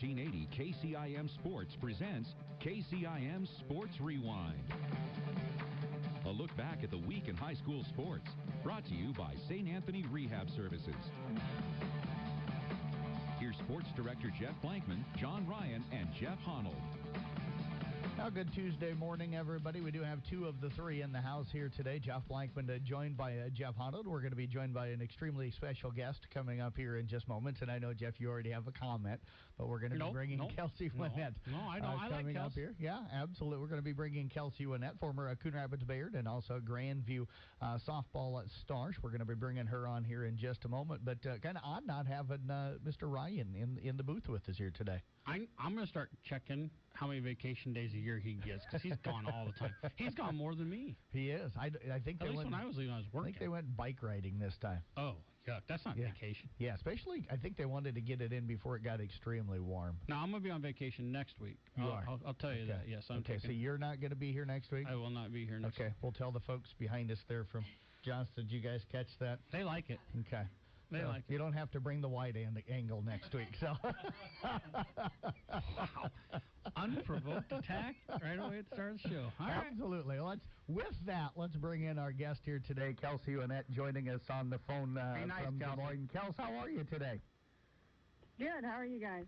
1480 KCIM Sports presents KCIM Sports Rewind. A look back at the week in high school sports. Brought to you by St. Anthony Rehab Services. Here's Sports Director Jeff Blankman, John Ryan, and Jeff Honnold. Well, good Tuesday morning, everybody. We do have two of the three in the house here today. Jeff Blankman joined by Jeff Honnold. We're going to be joined by an extremely special guest coming up here in just moments. And I know, Jeff, you already have a comment, but we're going to be bringing Kelsey Winnett. No, I know. I like coming up here. Yeah, absolutely. We're going to be bringing Kelsey Winnett, former Coon Rapids Bayard and also Grandview softball star. We're going to be bringing her on here in just a moment. But kind of odd not having Mr. Ryan in the booth with us here today. I'm going to start checking how many vacation days a year he gets, because he's gone all the time. He's gone more than me. He is. I think At least when I was leaving, I was working. I think they went bike riding this time. Oh, yuck. That's not vacation. Yeah, especially I think they wanted to get it in before it got extremely warm. No, I'm going to be on vacation next week. I'll tell you that, yes. So you're not going to be here next week? I will not be here next week. Okay, we'll tell the folks behind us there from Johnston. Did you guys catch that? They like it. Okay. They like it. You don't have to bring the wide angle next week. So, wow, unprovoked attack right away at the start of the show. All Absolutely. Right. Let's bring in our guest here today, Kelsey Winnett, joining us on the phone from Des Moines. Kelsey, how are you today? Good. How are you guys?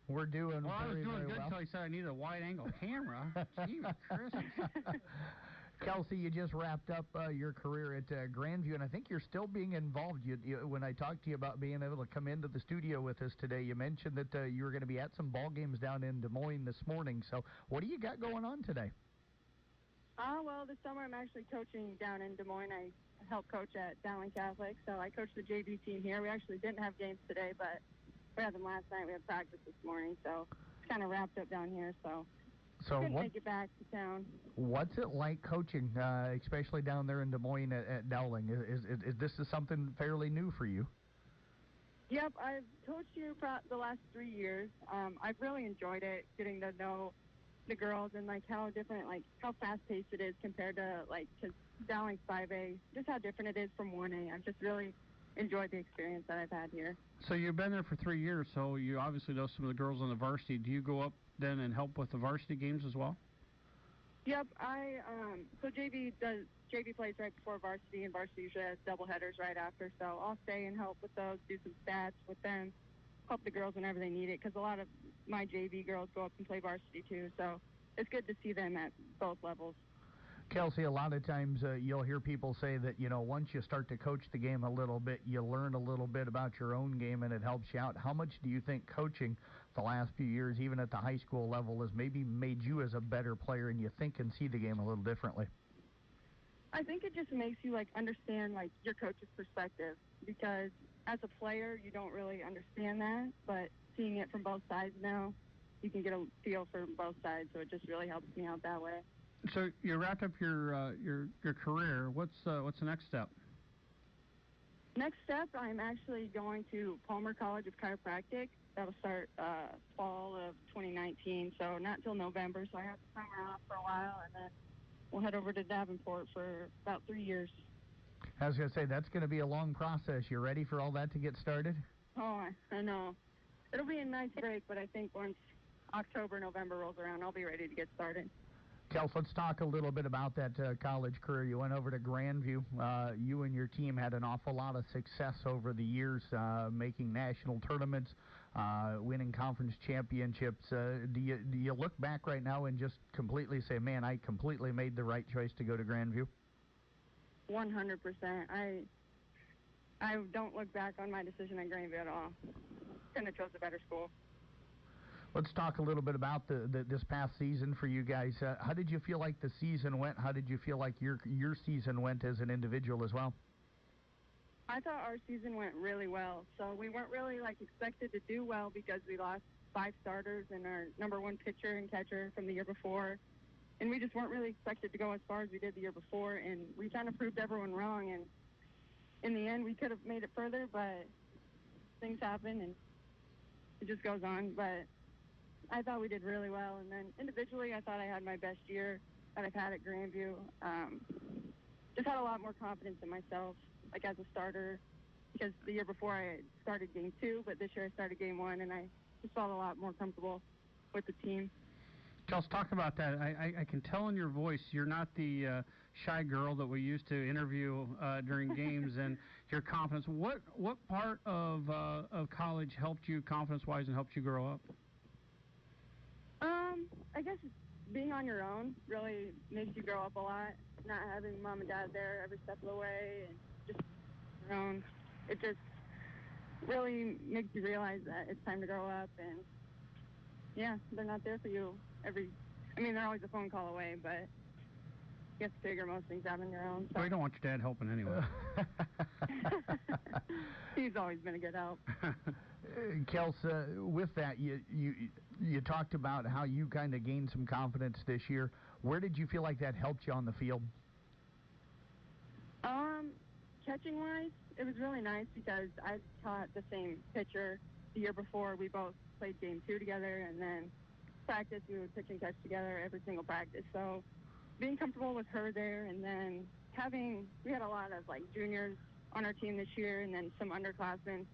We're doing I was doing very good well. until he said I needed a wide-angle camera. Jesus Christ. Kelsey, you just wrapped up your career at Grandview, and I think you're still being involved. When I talked to you about being able to come into the studio with us today, you mentioned that you were going to be at some ball games down in Des Moines this morning. So what do you got going on today? Well, this summer I'm actually coaching down in Des Moines. I help coach at Dowling Catholic, so I coach the JV team here. We actually didn't have games today, but we had them last night. We had practice this morning, so it's kind of wrapped up down here, so couldn't make it back to town. What's it like coaching, especially down there in Des Moines at Dowling? Is this something fairly new for you? Yep, I've coached here for the last 3 years. I've really enjoyed it, getting to know the girls and how different, how fast-paced it is compared to because Dowling's 5A, just how different it is from 1A. I've just really enjoyed the experience that I've had here. So you've been there for 3 years, so you obviously know some of the girls on the varsity. Do you go up then and help with the varsity games as well? Yep, so JV plays right before varsity, and varsity usually has doubleheaders right after, so I'll stay and help with those, do some stats with them, help the girls whenever they need it, because a lot of my JV girls go up and play varsity too, so it's good to see them at both levels. Kelsey, a lot of times you'll hear people say that, once you start to coach the game a little bit, you learn a little bit about your own game and it helps you out. How much do you think coaching the last few years, even at the high school level, has maybe made you as a better player and you think and see the game a little differently? I think it just makes you understand your coach's perspective, because as a player you don't really understand that, but seeing it from both sides now, you can get a feel for both sides, so it just really helps me out that way. So you wrapped up your career. What's the next step? Next step, I'm actually going to Palmer College of Chiropractic. That'll start fall of 2019, so not till November. So I have the summer off for a while, and then we'll head over to Davenport for about 3 years. I was going to say, that's going to be a long process. You ready for all that to get started? Oh, I know. It'll be a nice break, but I think once October, November rolls around, I'll be ready to get started. Kels, let's talk a little bit about that college career. You went over to Grandview. You and your team had an awful lot of success over the years, making national tournaments, winning conference championships. Do you look back right now and just completely say, man, I completely made the right choice to go to Grandview? 100%. I don't look back on my decision at Grandview at all. Couldn't have chose a better school. Let's talk a little bit about this past season for you guys. How did you feel like the season went? How did you feel like your season went as an individual as well? I thought our season went really well. So we weren't really expected to do well because we lost 5 starters and our number 1 pitcher and catcher from the year before. And we just weren't really expected to go as far as we did the year before. And we kind of proved everyone wrong. And in the end, we could have made it further, but things happen and it just goes on. But I thought we did really well. And then individually, I thought I had my best year that I've had at Grandview. Just had a lot more confidence in myself, as a starter, because the year before I started game 2, but this year I started game 1, and I just felt a lot more comfortable with the team. Let's talk about that. I can tell in your voice you're not the shy girl that we used to interview during games, and your confidence. What part of college helped you confidence-wise and helped you grow up? I guess being on your own really makes you grow up a lot. Not having mom and dad there every step of the way, and just your own. It just really makes you realize that it's time to grow up, and yeah, they're not there for you they're always a phone call away, but you have to figure most things out on your own. So. Well, you don't want your dad helping anyway. He's always been a good help. Kelsey, with that, you talked about how you kind of gained some confidence this year. Where did you feel like that helped you on the field? Catching-wise, it was really nice because I taught the same pitcher the year before. We both played game 2 together, and then practice, we would pitch and catch together every single practice. So being comfortable with her there, and then we had a lot of juniors on our team this year, and then some underclassmen.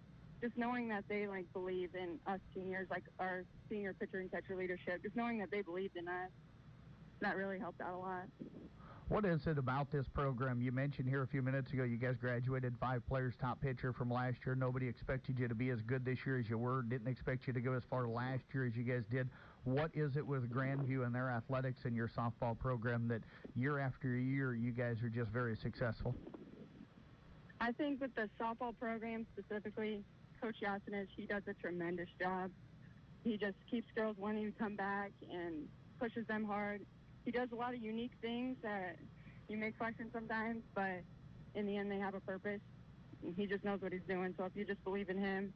Just knowing that they believe in us seniors, our senior pitcher and catcher leadership. Just knowing that they believed in us, that really helped out a lot. What is it about this program? You mentioned here a few minutes ago you guys graduated 5 players, top pitcher from last year. Nobody expected you to be as good this year as you were. Didn't expect you to go as far last year as you guys did. What is it with Grandview and their athletics and your softball program that year after year you guys are just very successful? I think with the softball program specifically, Coach Yasinich, he does a tremendous job. He just keeps girls wanting to come back and pushes them hard. He does a lot of unique things that you may question sometimes, but in the end they have a purpose. And he just knows what he's doing. So if you just believe in him,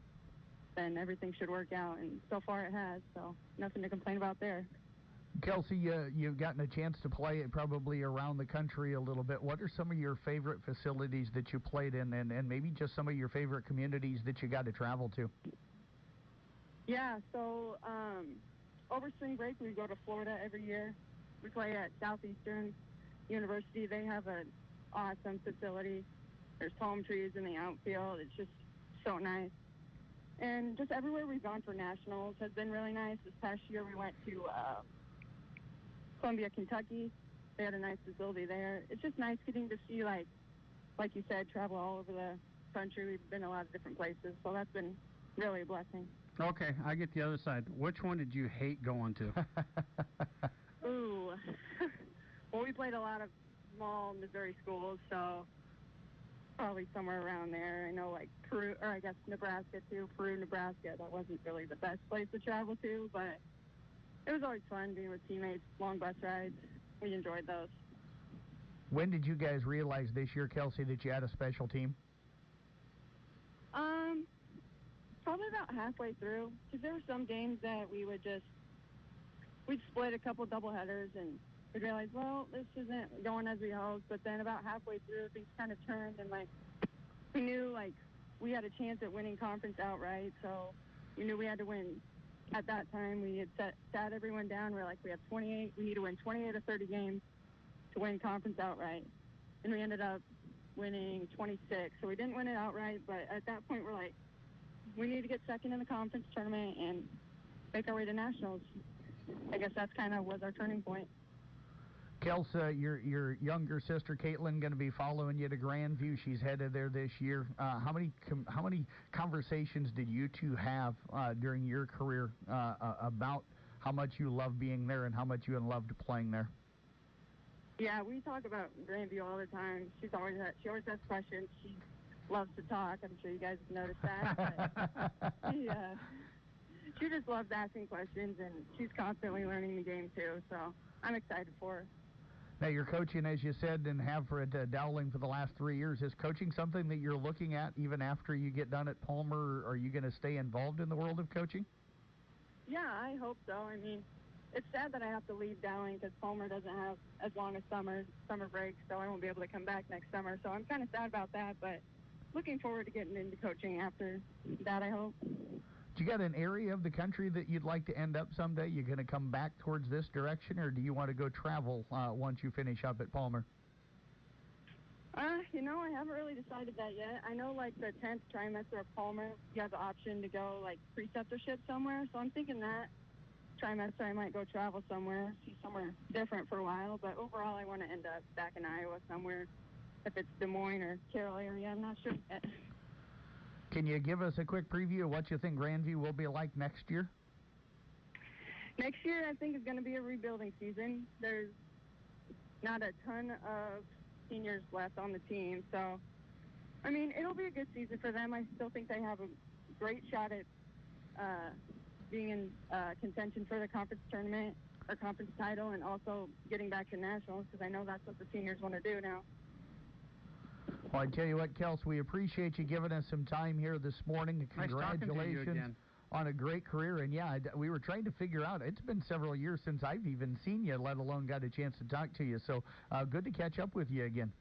then everything should work out. And so far it has, so nothing to complain about there. Kelsey, you've gotten a chance to play probably around the country a little bit. What are some of your favorite facilities that you played in, and maybe just some of your favorite communities that you got to travel to? Yeah, so over spring break we go to Florida every year. We play at Southeastern University. They have an awesome facility. There's palm trees in the outfield. It's just so nice. And just everywhere we've gone for nationals has been really nice. This past year we went to Columbia, Kentucky. They had a nice facility there. It's just nice getting to see, like you said, travel all over the country. We've been a lot of different places, so that's been really a blessing. Okay, I get the other side. Which one did you hate going to? Ooh. Well, we played a lot of small Missouri schools, so probably somewhere around there. I know Peru, or I guess Nebraska too. Peru, Nebraska, that wasn't really the best place to travel to, but it was always fun being with teammates, long bus rides. We enjoyed those. When did you guys realize this year, Kelsey, that you had a special team? Probably about halfway through, because there were some games that we'd split a couple doubleheaders, and we'd realize, well, this isn't going as we hoped. But then about halfway through, things kind of turned, and we knew we had a chance at winning conference outright. So we knew we had to win. At that time, we had sat everyone down. We're we have 28. We need to win 28 or 30 games to win conference outright, and we ended up winning 26. So we didn't win it outright, but at that point, we're we need to get second in the conference tournament and make our way to nationals. I guess that's kind of was our turning point. Kelsey, your younger sister Caitlin going to be following you to Grandview. She's headed there this year. How many conversations did you two have during your career about how much you love being there and how much you loved playing there? Yeah, we talk about Grandview all the time. She always has questions. She loves to talk. I'm sure you guys have noticed that. But she just loves asking questions, and she's constantly learning the game too. So I'm excited for her. Now, you're coaching, as you said, and have for Dowling for the last 3 years. Is coaching something that you're looking at even after you get done at Palmer? Are you going to stay involved in the world of coaching? Yeah, I hope so. I mean, it's sad that I have to leave Dowling because Palmer doesn't have as long as summer break, so I won't be able to come back next summer. So I'm kind of sad about that, but looking forward to getting into coaching after that, I hope. Do you got an area of the country that you'd like to end up someday? You going to come back towards this direction, or do you want to go travel once you finish up at Palmer? I haven't really decided that yet. I know, like, the 10th trimester of Palmer, you have the option to go, like, preceptorship somewhere. So I'm thinking that trimester I might go travel somewhere, see somewhere different for a while. But overall, I want to end up back in Iowa somewhere, if it's Des Moines or Carroll area. I'm not sure yet. Can you give us a quick preview of what you think Grandview will be like next year? Next year, I think, is going to be a rebuilding season. There's not a ton of seniors left on the team. So, I mean, it'll be a good season for them. I still think they have a great shot at being in contention for the conference tournament or conference title, and also getting back to nationals, because I know that's what the seniors want to do now. Well, I tell you what, Kels, we appreciate you giving us some time here this morning. Congratulations nice talking to you again. On a great career. And, yeah, we were trying to figure out, it's been several years since I've even seen you, let alone got a chance to talk to you. So good to catch up with you again.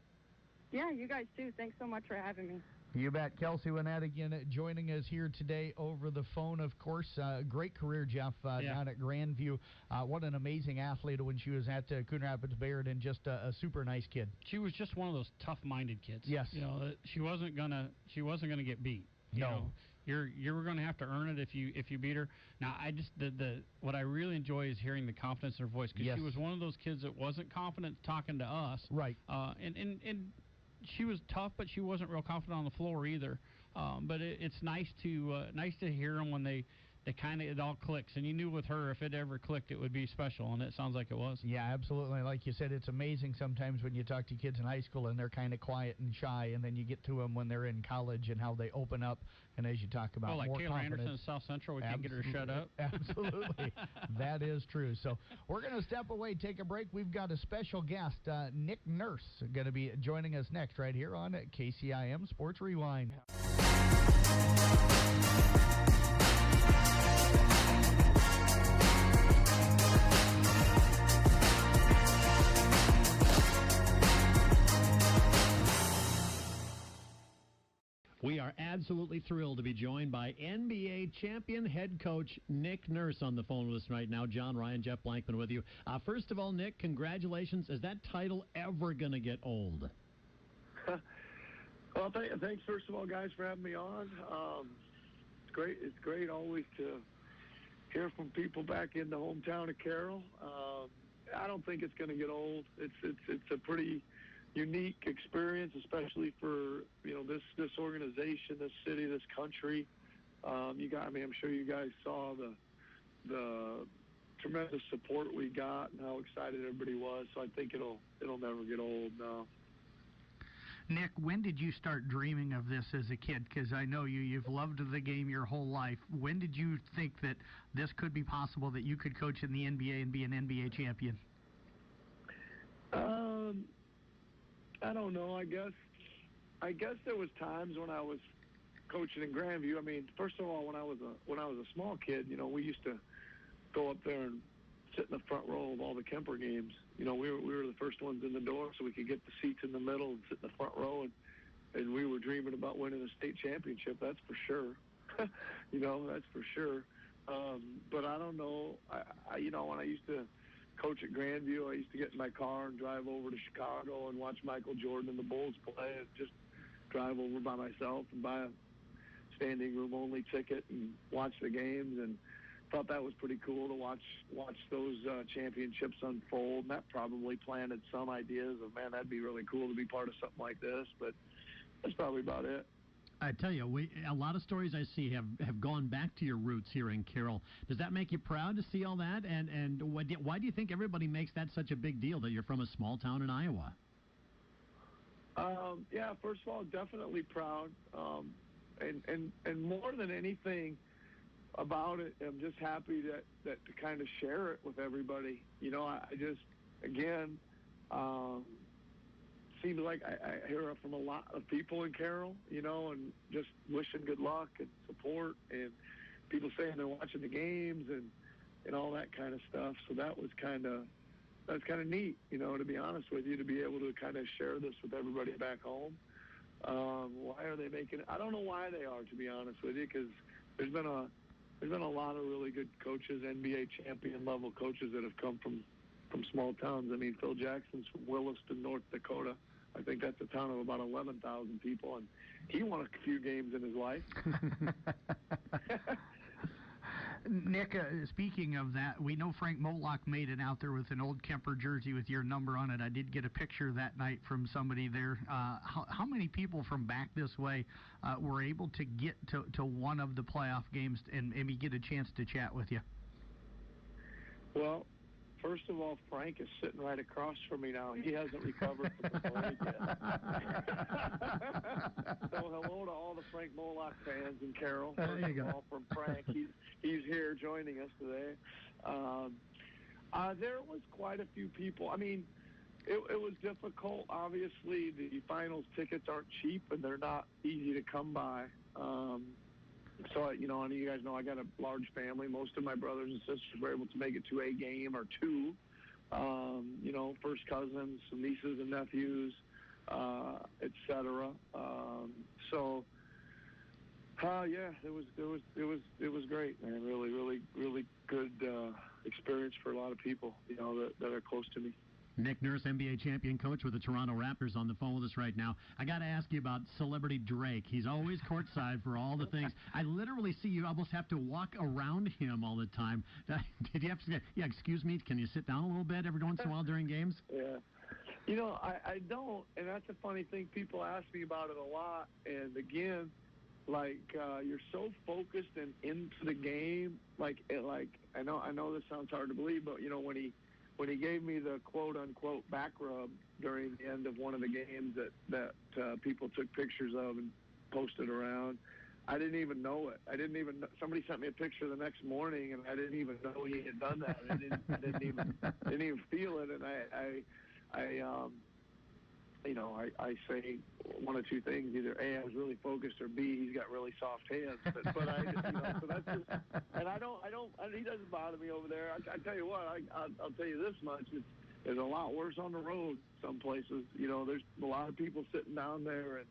Yeah, you guys too. Thanks so much for having me. You bet. Kelsey Winnett again joining us here today over the phone, of course. Great career, Jeff, down at Grandview. What an amazing athlete when she was at Coon Rapids Bayard, and just a super nice kid. She was just one of those tough-minded kids. Yes. She wasn't gonna get beat. No. You were going to have to earn it if you beat her. Now, what I really enjoy is hearing the confidence in her voice, because she was one of those kids that wasn't confident talking to us. Right. And she was tough, but she wasn't real confident on the floor either. But it's nice to hear them when they kind of, it all clicks. And you knew with her, if it ever clicked, it would be special, and it sounds like it was. Yeah, absolutely. Like you said, it's amazing sometimes when you talk to kids in high school and they're kind of quiet and shy, and then you get to them when they're in college and how they open up. And as you talk about like more Taylor Anderson in South Central, we can't get her to shut up. Absolutely. That is true. So we're going to step away, take a break. We've got a special guest, Nick Nurse, going to be joining us next right here on KCIM Sports Rewind. We are absolutely thrilled to be joined by NBA champion head coach Nick Nurse on the phone with us right now. John Ryan, Jeff Blankman with you. First of all, Nick, congratulations. Is that title ever going to get old? Well, thanks, first of all, guys, for having me on. It's great always to hear from people back in the hometown of Carroll. I don't think it's going to get old. It's a pretty unique experience, especially for this organization, this city, this country. I'm sure you guys saw the tremendous support we got and how excited everybody was. So I think it'll never get old. No. Nick, when did you start dreaming of this as a kid? Because I know you've loved the game your whole life. When did you think that this could be possible, that you could coach in the NBA and be an NBA champion? I don't know. I guess there was times when I was coaching in Grandview. I mean, first of all, when I was a small kid, we used to go up there and sit in the front row of all the Kemper games. We were the first ones in the door, so we could get the seats in the middle and sit in the front row, and we were dreaming about winning a state championship. That's for sure. That's for sure. But I don't know. When I used to coach at Grandview, I used to get in my car and drive over to Chicago and watch Michael Jordan and the Bulls play, and just drive over by myself and buy a standing room only ticket and watch the games, and thought that was pretty cool to watch those championships unfold. And that probably planted some ideas of, man, that'd be really cool to be part of something like this. But that's probably about it. I tell you, a lot of stories I see have gone back to your roots here in Carroll. Does that make you proud to see all that? And why do you think everybody makes that such a big deal, that you're from a small town in Iowa? Yeah, first of all, definitely proud. And more than anything about it, I'm just happy that to kind of share it with everybody. I just, again, seems like I hear it from a lot of people in Carroll, and just wishing good luck and support, and people saying they're watching the games and all that kind of stuff. So that's kind of neat, to be honest with you, to be able to kind of share this with everybody back home. Why are they making it? I don't know why they are, to be honest with you, because there's been a lot of really good coaches, NBA champion level coaches that have come from small towns. I mean, Phil Jackson's from Williston, North Dakota. I think that's a town of about 11,000 people, and he won a few games in his life. Nick, speaking of that, we know Frank Moloch made it out there with an old Kemper jersey with your number on it. I did get a picture that night from somebody there. How many people from back this way were able to get to one of the playoff games and maybe get a chance to chat with you? Well, first of all, Frank is sitting right across from me now. He hasn't recovered from the leg yet. So hello to all the Frank Moloch fans and Carol. First of all, from Frank, he's here joining us today. There was quite a few people. I mean, it was difficult. Obviously, the finals tickets aren't cheap, and they're not easy to come by. So, you know, and you guys know I got a large family. Most of my brothers and sisters were able to make it to a game or two. You know, first cousins, some nieces and nephews, etc. Yeah, it was great, man. Really good experience for a lot of people, you know, that are close to me. Nick Nurse, NBA champion coach with the Toronto Raptors, on the phone with us right now. I got to ask you about celebrity Drake. He's always courtside for all the things. I literally see you almost have to walk around him all the time. Did you have to say, yeah, excuse me, can you sit down a little bit every once in a while during games? Yeah. You know, I don't, and that's a funny thing. People ask me about it a lot, and again, like you're so focused and into the game. Like I know this sounds hard to believe, but you know when he gave me the quote-unquote back rub during the end of one of the games that people took pictures of and posted around, I didn't even know it. Somebody sent me a picture the next morning, and I didn't even know he had done that. I didn't even feel it, and I say one of two things: either A, I was really focused, or B, he's got really soft hands. But I, you know, so that's just, and I don't. He doesn't bother me over there. I tell you what, I'll tell you this much: it's a lot worse on the road. Some places, you know, there's a lot of people sitting down there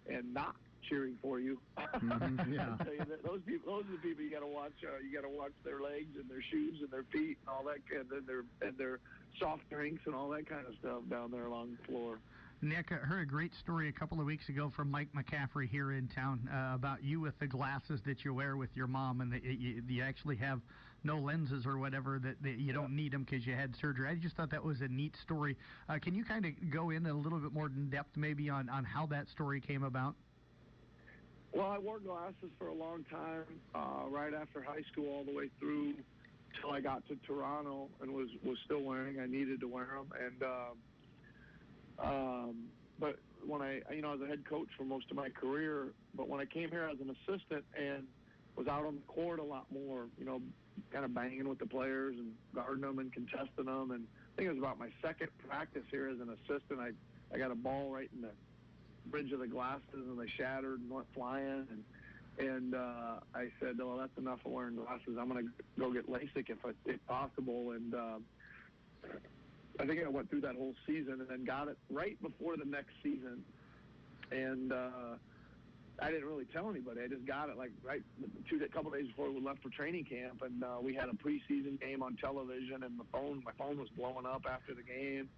and not cheering for you. Mm-hmm, yeah. I tell you that those are the people you got to watch. You got to watch their legs and their shoes and their feet and all that, and then their soft drinks and all that kind of stuff down there along the floor. Nick, I heard a great story a couple of weeks ago from Mike McCaffrey here in town about you with the glasses that you wear with your mom, and that you actually have no lenses or whatever, that you don't need them because you had surgery. I just thought that was a neat story. Can you kind of go in a little bit more in depth maybe on how that story came about? Well, I wore glasses for a long time, right after high school all the way through till I got to Toronto, and was still wearing. I needed to wear them, and but when I was a head coach for most of my career, but when I came here as an assistant and was out on the court a lot more, you know, kind of banging with the players and guarding them and contesting them, and I think it was about my second practice here as an assistant, I got a ball right in the bridge of the glasses, and they shattered and went flying, and I said, well, that's enough of wearing glasses. I'm going to go get LASIK if possible, and I think I went through that whole season and then got it right before the next season, and I didn't really tell anybody. I just got it like right a couple days before we left for training camp, and we had a preseason game on television, and my phone was blowing up after the game.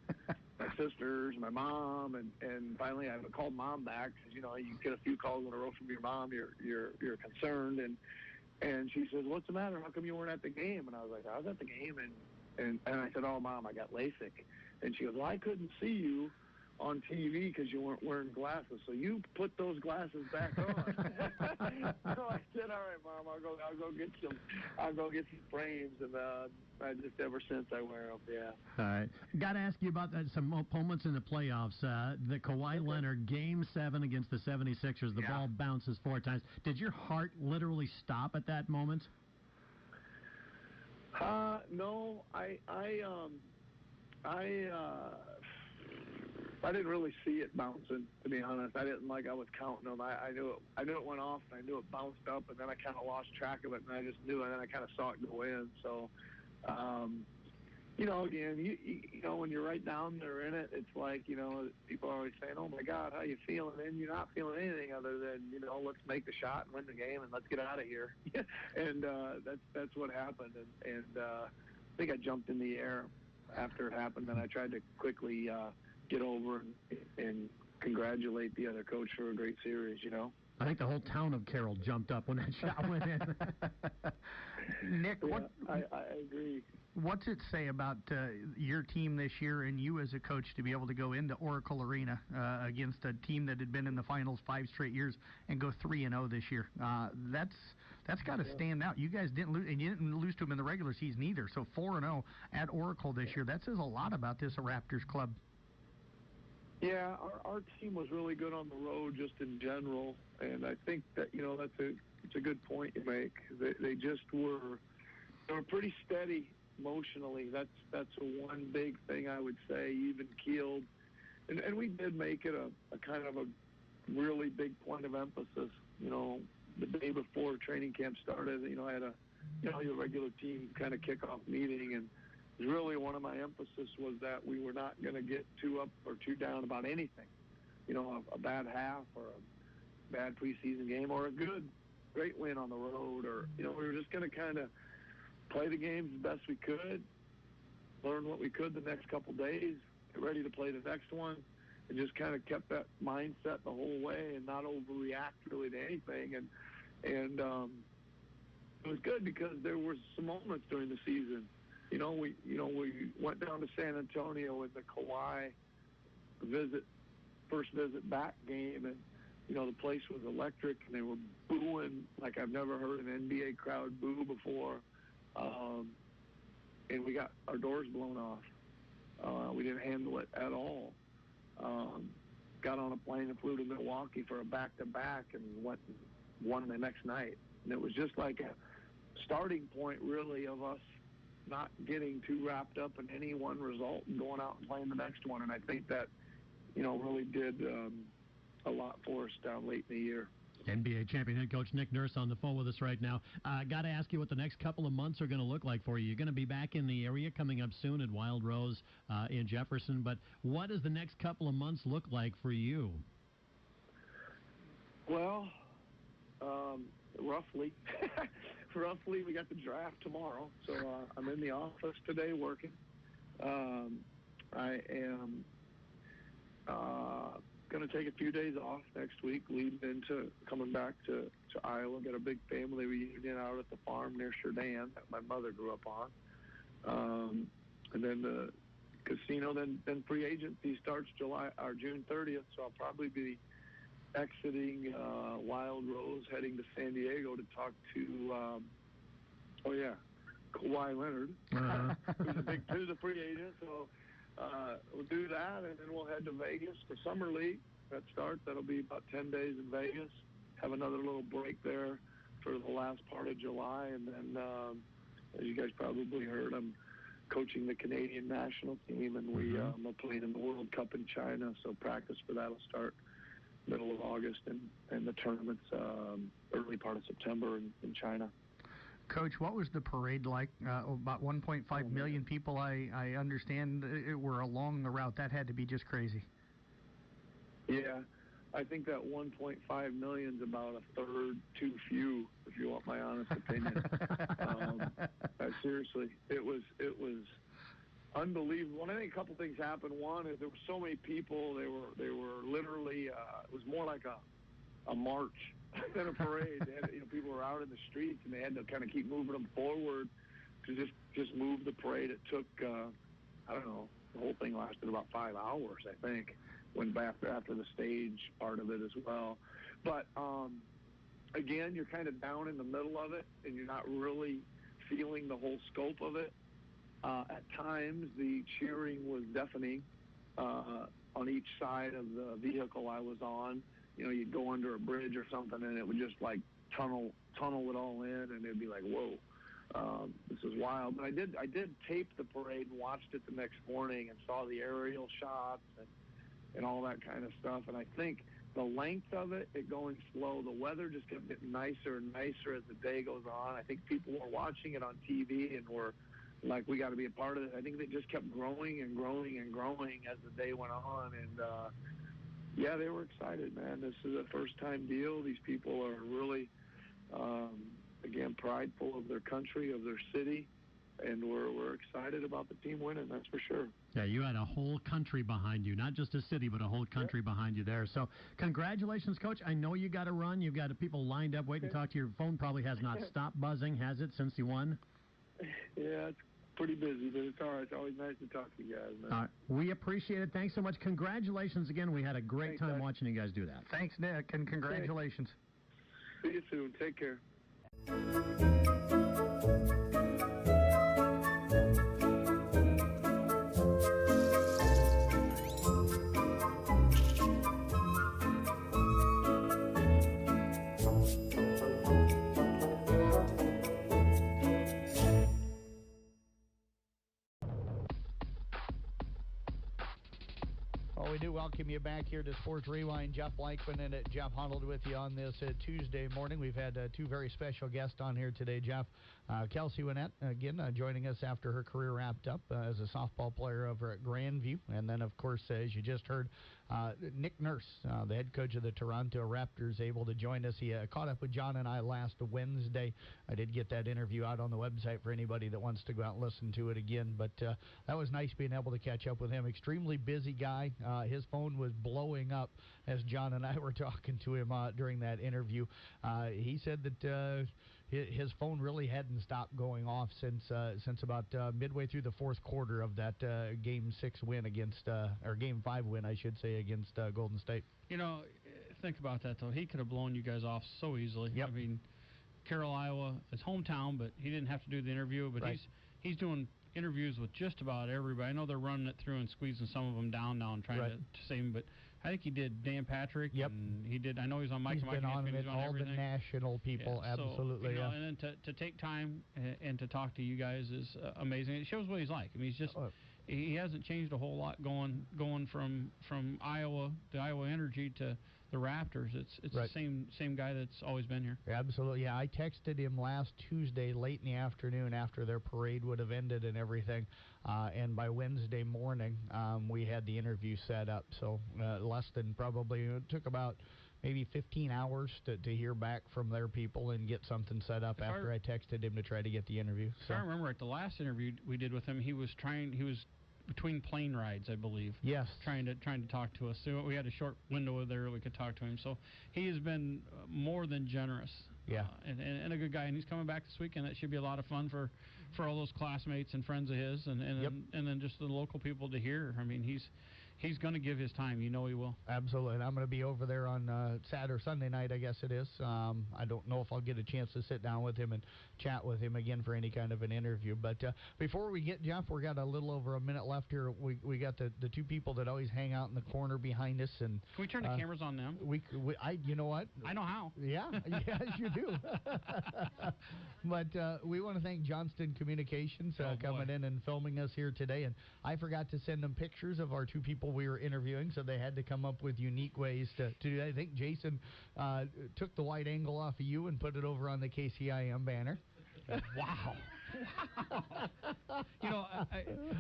My sisters, my mom, and finally I called mom back because, you know, you get a few calls in a row from your mom, you're concerned, and she says, what's the matter? How come you weren't at the game? And I was like, I was at the game, and I said, oh, Mom, I got LASIK. And she goes, well, I couldn't see you on TV because you weren't wearing glasses, so you put those glasses back on. So I said, all right, Mom, I'll go get some frames, and I just ever since I wear them. Yeah. All right, got to ask you about some moments in the playoffs. The Kawhi Leonard Game 7 against the 76ers. The ball bounces 4 times. Did your heart literally stop at that moment? No, I didn't really see it bouncing, to be honest. I was counting them. I knew it went off, and I knew it bounced up, and then I kind of lost track of it, and I just knew, and then I kind of saw it go in. So, you know, again, you know, when you're right down there in it, it's like, you know, people are always saying, oh, my God, how you feeling? And you're not feeling anything other than, you know, let's make the shot and win the game, and let's get out of here. And that's what happened. And I think I jumped in the air after it happened, and I tried to quickly get over and congratulate the other coach for a great series, you know. I think the whole town of Carroll jumped up when that shot went in. Nick, I agree. What's it say about your team this year and you as a coach to be able to go into Oracle Arena against a team that had been in the finals 5 straight years and go 3-0 this year? That's got to stand out. You guys didn't lose, and you didn't lose to them in the regular season either. So 4-0 at Oracle this year. That says a lot about this Raptors club. Yeah, our team was really good on the road just in general, and I think that, you know, it's a good point you make. They were pretty steady emotionally. That's one big thing I would say, even keeled. And we did make it a kind of a really big point of emphasis. You know, the day before training camp started, you know, I had your regular team kind of kickoff meeting, and really one of my emphasis was that we were not going to get too up or too down about anything. You know, a bad half or a bad preseason game or a great win on the road, or, you know, we were just going to kind of play the games the best we could, learn what we could the next couple days, get ready to play the next one, and just kind of kept that mindset the whole way and not overreact really to anything. And it was good because there were some moments during the season. We went down to San Antonio in the Kawhi first visit back game, and, you know, the place was electric, and they were booing like I've never heard an NBA crowd boo before. And we got our doors blown off. We didn't handle it at all. Got on a plane and flew to Milwaukee for a back-to-back and won the next night. And it was just like a starting point, really, of us not getting too wrapped up in any one result and going out and playing the next one. And I think that, you know, really did a lot for us down late in the year. NBA champion head coach Nick Nurse on the phone with us right now. Got to ask you what the next couple of months are going to look like for you. You're going to be back in the area coming up soon at Wild Rose in Jefferson. But what does the next couple of months look like for you? Well, roughly. Roughly, we got the draft tomorrow, so I'm in the office today working. I am going to take a few days off next week, leading into coming back to Iowa. Got a big family reunion out at the farm near Sheridan that my mother grew up on. And then the casino, then free agency starts June 30th, so I'll probably be exiting Wild Rose, heading to San Diego to talk to, Kawhi Leonard, who's a free agent. So we'll do that, and then we'll head to Vegas for Summer League. That starts. That'll be about 10 days in Vegas. Have another little break there for the last part of July, and then, as you guys probably heard, I'm coaching the Canadian national team, and we are playing in the World Cup in China, so practice for that will start middle of August, and the tournament's early part of September in China. Coach, what was the parade like? About 1.5 million people, I understand, were along the route. That had to be just crazy. Yeah, I think that 1.5 million is about a third too few, if you want my honest opinion. Seriously, it was unbelievable. And I think a couple things happened. One is there were so many people. They were literally. It was more like a march than a parade. They had, people were out in the streets, and they had to kind of keep moving them forward to just move the parade. It took I don't know. The whole thing lasted about 5 hours, I think. Went back after the stage part of it as well. But again, you're kind of down in the middle of it, and you're not really feeling the whole scope of it. At times, the cheering was deafening on each side of the vehicle I was on. You'd go under a bridge or something, and it would just like tunnel it all in, and it'd be like, whoa, this is wild. But I did tape the parade and watched it the next morning and saw the aerial shots and all that kind of stuff. And I think the length of it going slow, the weather just kept getting nicer and nicer as the day goes on. I think people were watching it on TV and were like, we got to be a part of it. I think they just kept growing and growing and growing as the day went on. And, yeah, they were excited, man. This is a first-time deal. These people are really, again, prideful of their country, of their city. and we're excited about the team winning. That's for sure. Yeah, you had a whole country behind you, not just a city, but a whole country behind you there. So congratulations, Coach. I know you got to run. You've got people lined up waiting to talk to you. Your phone probably has not stopped buzzing, has it, since you won? Yeah, it's pretty busy, but it's all right. It's always nice to talk to you guys, man. All right. We appreciate it. Thanks so much. Congratulations again. We had a great time watching you guys do that. Thanks, Nick, and congratulations. See you soon. Take care. Well, we do welcome you back here to Sports Rewind. Jeff Blankman and Jeff Huddled with you on this Tuesday morning. We've had two very special guests on here today, Jeff. Kelsey Winnett, again, joining us after her career wrapped up as a softball player over at Grandview. And then, of course, as you just heard, Nick Nurse, the head coach of the Toronto Raptors, able to join us. He caught up with John and I last Wednesday. I did get that interview out on the website for anybody that wants to go out and listen to it again. But that was nice being able to catch up with him. Extremely busy guy. His phone was blowing up as John and I were talking to him during that interview. He said that his phone really hadn't stopped going off since about midway through the fourth quarter of that Game 6 win against, or Game 5 win, I should say, against Golden State. You know, think about that, though. He could have blown you guys off so easily. Yep. I mean, Carroll, Iowa, his hometown, but he didn't have to do the interview. But right. he's doing interviews with just about everybody. I know they're running it through and squeezing some of them down now and trying right. to save them, but I think he did Dan Patrick. Yep. And he did. I know he's on Mike. He's been on it, all everything. the national people, yeah, absolutely. So, and then to take time and to talk to you guys is amazing. It shows what he's like. I mean, he's just he hasn't changed a whole lot going from Iowa, the Iowa Energy, to the Raptors. It's right. the same guy that's always been here. Absolutely. Yeah, I texted him last Tuesday late in the afternoon after their parade would have ended and everything. And by Wednesday morning, we had the interview set up. So less than probably, it took about maybe 15 hours to hear back from their people and get something set up after I texted him to try to get the interview. So I remember at the last interview we did with him, he was between plane rides, I believe. Yes. Trying to talk to us. So we had a short window there we could talk to him. So he has been more than generous. Yeah. And a good guy. And he's coming back this weekend. That should be a lot of fun for all those classmates and friends of his, and then just the local people to hear. I mean, he's going to give his time. You know he will. Absolutely. And I'm going to be over there on Saturday or Sunday night, I guess it is. I don't know if I'll get a chance to sit down with him and chat with him again for any kind of an interview. But before we get Jeff, we got a little over a minute left here. We got the two people that always hang out in the corner behind us. And can we turn the cameras on them? You know what? I know how. Yeah, yes, you do. But we want to thank Johnston Communications coming in and filming us here today. And I forgot to send them pictures of our two people we were interviewing, so they had to come up with unique ways to do that. I think Jason took the wide angle off of you and put it over on the KCIM banner. Wow. You know,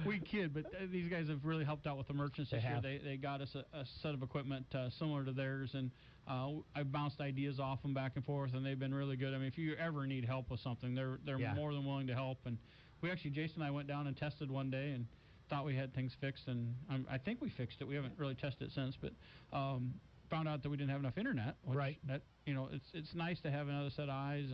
we kid, but these guys have really helped out with the merchants this year. They got us a set of equipment similar to theirs, and I bounced ideas off them back and forth, and they've been really good. I mean, if you ever need help with something, they're more than willing to help. And we actually, Jason and I went down and tested one day and thought we had things fixed, and I think we fixed it. We haven't really tested it since, but found out that we didn't have enough internet. Which that, you know, it's nice to have another set of eyes,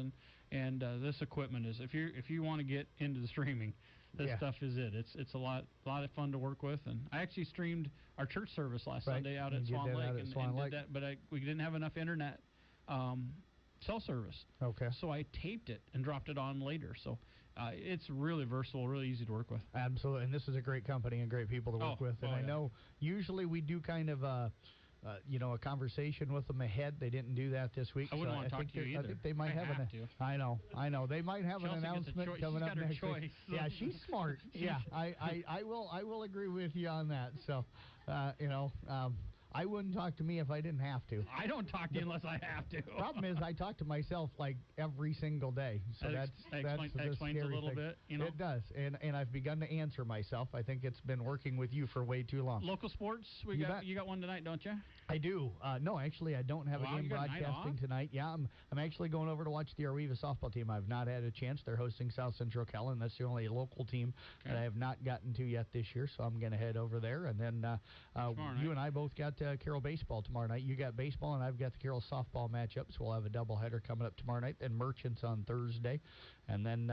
and this equipment is, if you want to get into the streaming, this stuff is it. It's a lot of fun to work with. And I actually streamed our church service last Sunday out at Swan Lake, and did that, but we didn't have enough internet cell service. Okay. So I taped it and dropped it on later. So it's really versatile, really easy to work with. Absolutely, and this is a great company and great people to work with. And I know usually we do kind of a conversation with them ahead. They didn't do that this week. I wouldn't want to talk to you either. I think they might I know. They might have Chelsea an announcement coming up next week. Yeah, she's smart. Yeah, I will agree with you on that. So, I wouldn't talk to me if I didn't have to. I don't talk to you unless I have to. Problem is, I talk to myself like every single day. So that explains a little bit. It does, and I've begun to answer myself. I think it's been working with you for way too long. Local sports, you got one tonight, don't you? I do. No, actually, I don't have a game broadcasting tonight. Yeah, I'm actually going over to watch the Arweva softball team. I've not had a chance. They're hosting South Central Kellen. That's the only local team that I have not gotten to yet this year, so I'm going to head over there. And then you and I both got Carroll baseball tomorrow night. You got baseball, and I've got the Carroll softball matchup, so we'll have a doubleheader coming up tomorrow night. Then Merchants on Thursday. And then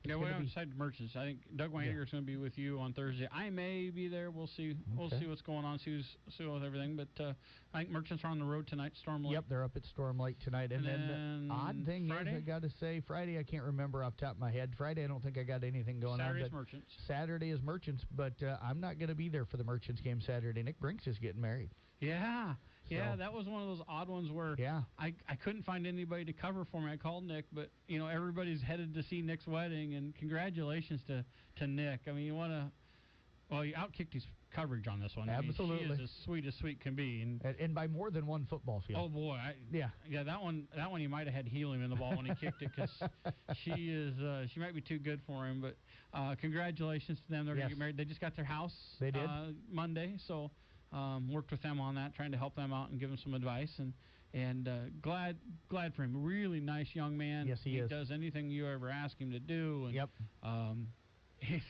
we haven't decided Merchants. I think Doug Weininger is going to be with you on Thursday. I may be there. We'll see. Okay. We'll see what's going on. See with everything. But I think Merchants are on the road tonight. Storm Lake. Yep, they're up at Storm Lake tonight. And then odd thing Friday? is, I got to say, Friday I can't remember off the top of my head. Friday I don't think I got anything going on. Saturday's Merchants. Saturday is Merchants, but I'm not going to be there for the Merchants game Saturday. Nick Brinks is getting married. Yeah. Yeah, that was one of those odd ones where I couldn't find anybody to cover for me. I called Nick, but, everybody's headed to see Nick's wedding, and congratulations to Nick. I mean, you outkicked his coverage on this one. Absolutely. I mean, she is as sweet can be. And by more than one football field. Oh, boy. Yeah, that one he might have had helium in the ball when he kicked it because she might be too good for him. But congratulations to them. They're going to get married. They just got their house Monday, so... worked with them on that, trying to help them out and give them some advice, and glad for him. Really nice young man. Yes, he is. Does anything you ever ask him to do. And, he's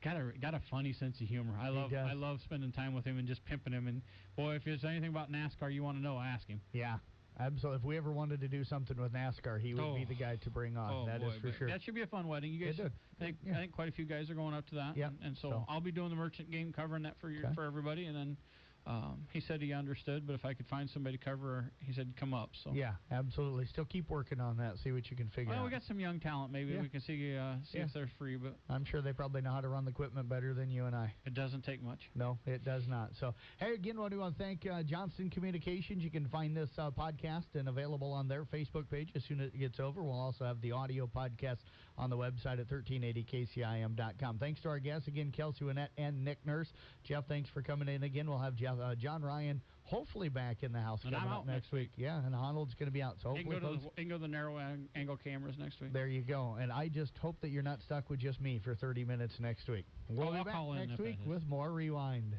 got a funny sense of humor. I love spending time with him and just pimping him. And boy, if there's anything about NASCAR you want to know, ask him. Yeah. Absolutely. If we ever wanted to do something with NASCAR, he would be the guy to bring on. That is for sure. That should be a fun wedding. You guys, I think quite a few guys are going up to that. Yep. And so I'll be doing the Merchant game, covering that for everybody. And then he said he understood, but if I could find somebody to cover, he said come up. So yeah, absolutely. Still keep working on that. See what you can figure out. Well, we got some young talent. Maybe we can see if they're free. But I'm sure they probably know how to run the equipment better than you and I. It doesn't take much. No, it does not. So hey, again, I want to thank Johnston Communications. You can find this podcast and available on their Facebook page as soon as it gets over. We'll also have the audio podcast on the website at 1380kcim.com. Thanks to our guests again, Kelsey Winnett and Nick Nurse. Jeff, thanks for coming in again. We'll have John Ryan hopefully back in the house coming up next week. Yeah, and Arnold's going to be out. So hopefully you can go to the narrow angle cameras next week. There you go. And I just hope that you're not stuck with just me for 30 minutes next week. We'll be back next week with more Rewind.